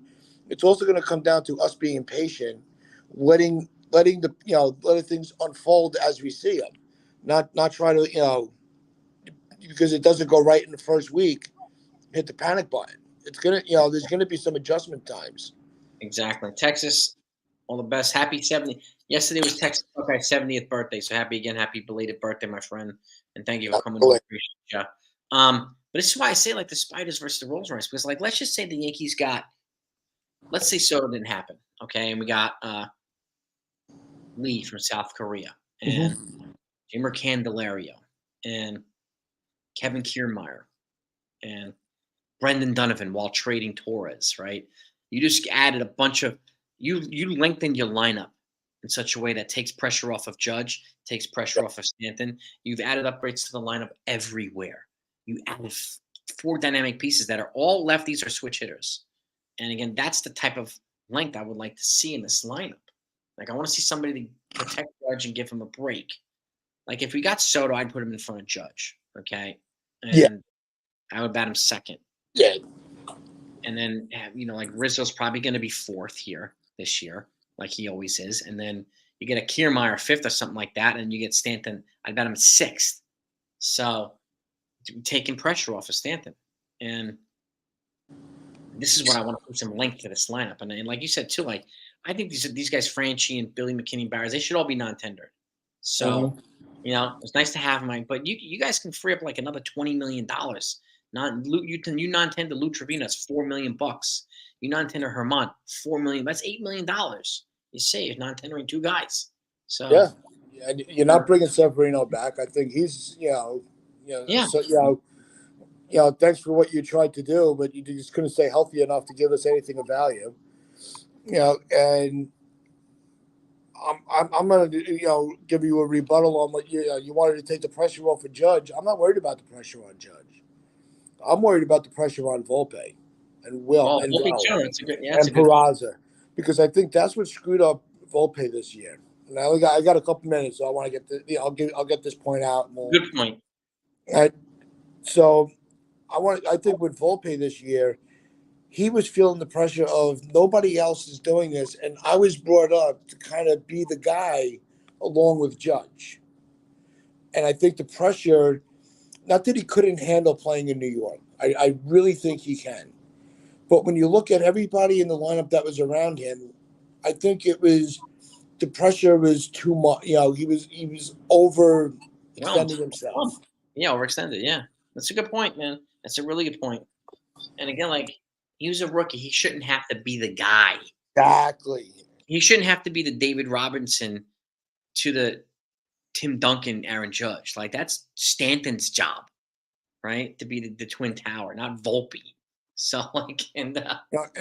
It's also gonna come down to us being patient, letting things unfold as we see them, not try to because it doesn't go right in the first week, hit the panic button. It's gonna there's gonna be some adjustment times. Exactly. Texas, all the best. Happy 70. Yesterday was Texas Buckeyes 70th birthday. So happy belated birthday, my friend. And thank you for coming on. Appreciate you. But this is why I say like the Spiders versus the Rolls Royce, because like let's just say the Yankees let's say Soto didn't happen. Okay, and we got Lee from South Korea and Jimmer Candelario and Kevin Kiermaier and Brendan Donovan while trading Torres, right? You just added a bunch of you lengthened your lineup in such a way that takes pressure off of Judge, takes pressure off of Stanton. You've added upgrades to the lineup everywhere. You added four dynamic pieces that are all lefties or switch hitters. And again, that's the type of length I would like to see in this lineup. Like I want to see somebody to protect Judge and give him a break. Like if we got Soto, I'd put him in front of Judge. Okay. And I would bat him second. Yeah. And then, like Rizzo's probably going to be fourth here this year, like he always is. And then you get a Kiermaier fifth or something like that, and you get Stanton. I'd bet him sixth. So taking pressure off of Stanton. And this is what I want to put some length to this lineup. And like you said, too, like I think these guys, Franchi and Billy McKinney Barries, they should all be non-tendered. So, it's nice to have them. But you guys can free up like another $20 million. You non-tender Lou Trevino, that's $4 million. You non-tender Herman, $4 million. That's $8 million. You save non-tendering two guys. So yeah, you're not bringing Severino back. I think he's thanks for what you tried to do, but you just couldn't stay healthy enough to give us anything of value. And I'm gonna give you a rebuttal on what you wanted to take the pressure off of Judge. I'm not worried about the pressure on Judge. I'm worried about the pressure on Volpe and Peraza, because I think that's what screwed up Volpe this year. Now I got a couple minutes, so I want to get I'll get this point out. Good point. So I think with Volpe this year, he was feeling the pressure of nobody else is doing this, and I was brought up to kind of be the guy along with Judge. And I think the pressure, not that he couldn't handle playing in New York, I really think he can. But when you look at everybody in the lineup that was around him, I think the pressure was too much. He was overextending himself. Yeah, overextended. Yeah, that's a good point, man. That's a really good point. And again, like he was a rookie, he shouldn't have to be the guy. Exactly. He shouldn't have to be the David Robinson to the Tim Duncan, Aaron Judge. Like that's Stanton's job, right? To be the twin tower, not Volpe. So and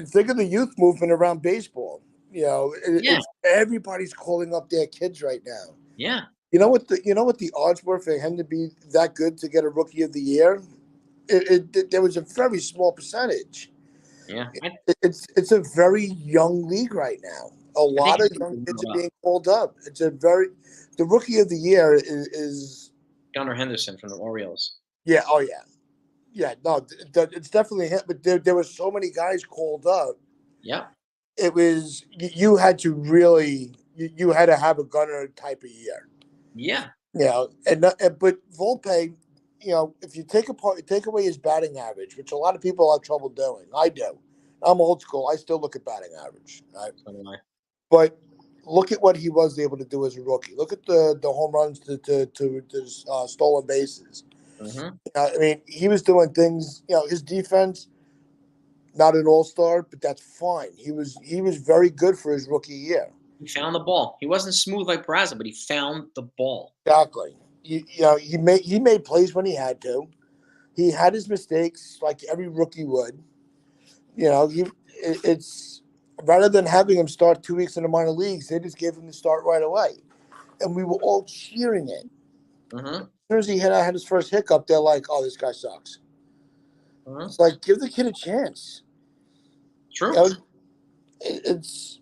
think of the youth movement around baseball. It's everybody's calling up their kids right now. Yeah. You know what the odds were for him to be that good to get a Rookie of the Year? There was a very small percentage. Yeah. It's a very young league right now. A lot of young kids are being called up. The Rookie of the Year is Gunnar Henderson from the Orioles. Yeah. Oh yeah. Yeah. No, it's definitely him. But there were so many guys called up. Yeah. It was you had to really you had to have a Gunnar type of year. Yeah. But Volpe, if you take away his batting average, which a lot of people have trouble doing, I do. I'm old school. I still look at batting average. Right? But look at what he was able to do as a rookie. Look at the home runs to stolen bases. Mm-hmm. I mean, he was doing things. His defense, not an all-star, but that's fine. He was very good for his rookie year. He found the ball. He wasn't smooth like Peraza, but he found the ball. Exactly. He made plays when he had to. He had his mistakes like every rookie would. It's rather than having him start 2 weeks in the minor leagues, they just gave him the start right away, and we were all cheering it. Mm-hmm. As soon as he had his first hiccup, they're like, "Oh, this guy sucks." Mm-hmm. It's like, give the kid a chance. You True. know, it's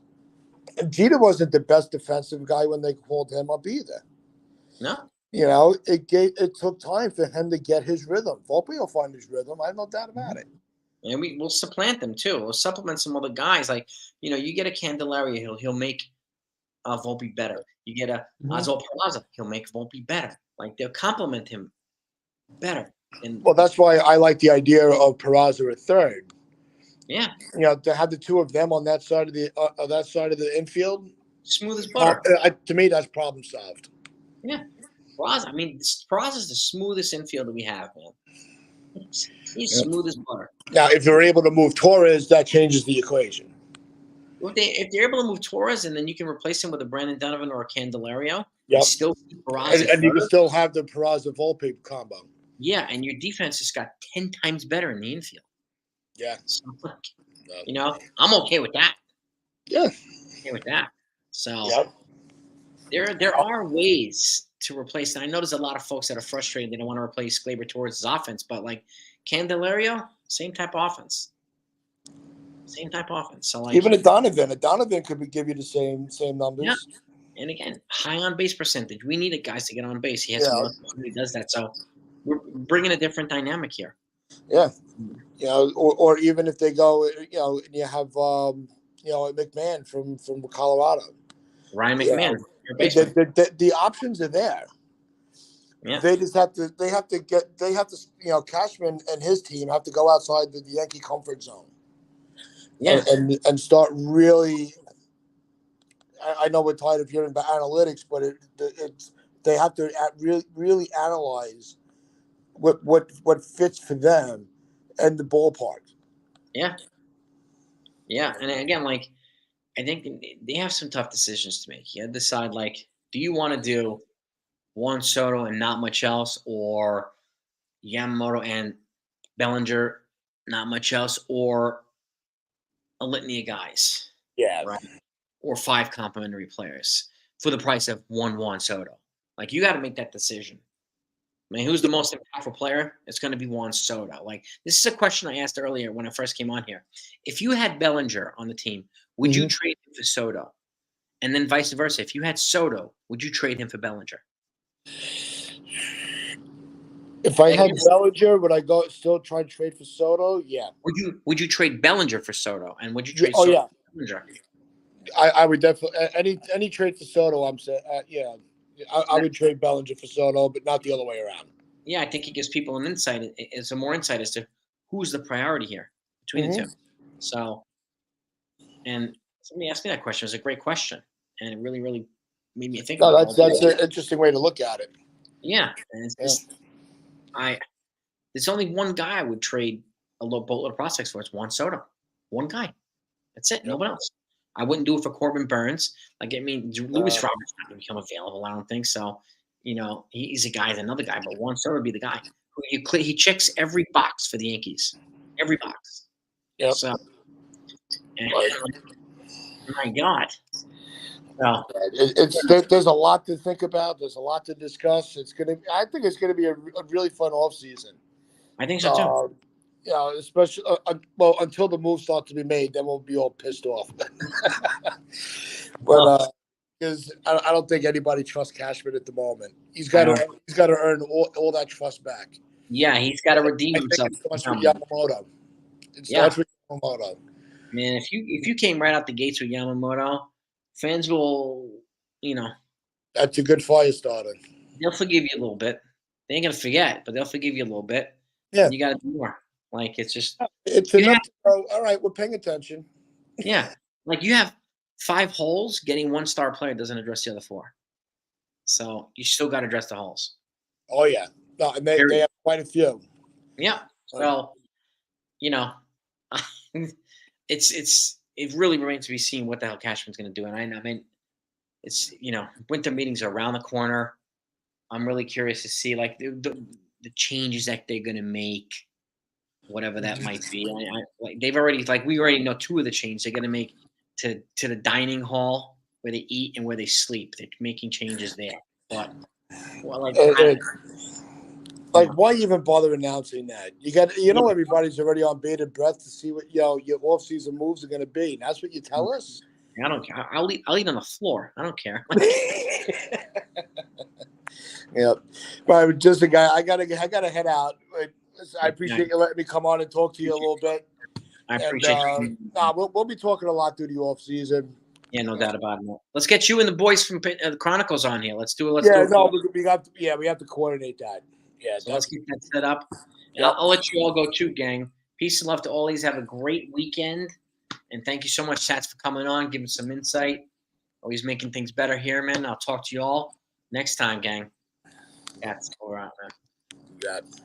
Jeter wasn't the best defensive guy when they called him up either. No. It took time for him to get his rhythm. Volpe will find his rhythm. I have no doubt about it. And we'll supplant them too. We'll supplement some other guys. Like, you get a Candelaria, he'll make Volpe better. You get a Mhm. Oswald Peraza, he'll make Volpe better. Like, they'll complement him better. And Well, that's why I like the idea of Peraza at third. yeah, To have the two of them on that side of the infield, smooth as butter. to me, that's problem solved. Yeah, Peraza. I mean, Peraza is the smoothest infielder we have, man. He's Yep. smooth as butter. Now, if you're able to move Torres, that changes the equation. If they're able to move Torres and then you can replace him with a Brandon Donovan or a Candelario, you Yep. still keep Peraza And you can third. still have the Peraza Volpe combo. Yeah, and your defense just got 10 times better in the infield. Yeah. So, I'm okay with that. Yeah. Okay with that. So Yep. there are ways to replace. And I know there's a lot of folks that are frustrated. They don't want to replace Glaber Torres' offense, but like Candelario, same type of offense. Same type of offense. So like Even a Donovan could give you the same numbers. yeah. And again, high on base percentage. We needed guys to get on base. He has Yeah. he does that. So we're bringing a different dynamic here. Yeah. Or even if they go, and you have McMahon from Colorado. Ryan Yeah. McMahon, your baseman. The options are there. Yeah. They have to Cashman and his team have to go outside the Yankee comfort zone. Yeah. And start really. I know we're tired of hearing about analytics, but they have to really analyze what fits for them and the ballpark. Yeah. Yeah. And again, like I think they have some tough decisions to make. You have to decide, like, do you want to do Juan Soto and not much else, or Yamamoto and Bellinger, not much else, or a litany of guys, Yeah. right? Or 5 complimentary players for the price of one Juan Soto. Like, you got to make that decision. I mean, who's the most impactful player? It's going to be Juan Soto. Like, this is a question I asked earlier when I first came on here. If you had Bellinger on the team, would you trade him for Soto? And then vice versa. If you had Soto, would you trade him for Bellinger? If I had Bellinger, would I still try to trade for Soto? Yeah. Would you trade Bellinger for Soto? And would you Yeah, trade Soto for Bellinger? I would definitely any trade for Soto. I'm saying, yeah, I would trade Bellinger for Soto, but not the other way around. Yeah, I think it gives people an insight. It's a more insight as to who's the priority here between the two. So, and somebody asked me that question. It was a great question, and it really, really made me think about it. That's an interesting way to look at it. Yeah, and it's just there's only one guy I would trade a low boatload of prospects for. It's Juan Soto. One guy. That's it. Nobody else. I wouldn't do it for Corbin Burns. Like, I mean, Lewis Roberts not going to become available. I don't think so. He's a guy, another guy, but Juan Soto would be the guy. He checks every box for the Yankees. Every box. Yep. So, my God. So, there's a lot to think about. There's a lot to discuss. I think it's gonna be a really fun offseason. I think so too. Especially until the moves start to be made, then we'll be all pissed off. But because I don't think anybody trusts Cashman at the moment. He's got to earn all that trust back. Yeah, he's got to redeem himself. It starts with Yamamoto. Man, if you came right out the gates with Yamamoto, fans will, that's a good fire starter. They'll forgive you a little bit. They ain't gonna forget, but they'll forgive you a little bit. Yeah, you got to do more. Like, it's just enough to go, all right, we're paying attention. Yeah, like you have 5 holes. Getting 1-star player doesn't address the other 4, so you still got to address the holes. Oh yeah, no, and they have quite a few. Yeah, so it really remains to be seen what the hell Cashman's going to do. And I mean, it's winter meetings are around the corner. I'm really curious to see like the changes that they're going to make, whatever that might be. We already know 2 of the changes they're going to make to the dining hall where they eat and where they sleep. They're making changes there, but Well, like, Like, why even bother announcing that? Everybody's already on bated breath to see what your off-season moves are going to be. And that's what you tell us. I don't care. I'll eat on the floor. I don't care. Yeah, but just a guy. I gotta head out. But listen, I appreciate you letting me come on and talk to you a little bit. I appreciate you. We'll be talking a lot through the off season. Yeah, no doubt about it. Let's get you and the boys from the Chronicles on here. Let's do it. We have to coordinate that. Yeah, so let's get that set up. Yep. I'll let you all go too, gang. Peace and love to all these. Have a great weekend. And thank you so much, Sats, for coming on, giving some insight. Always making things better here, man. I'll talk to you all next time, gang. That's all right, man. You got it.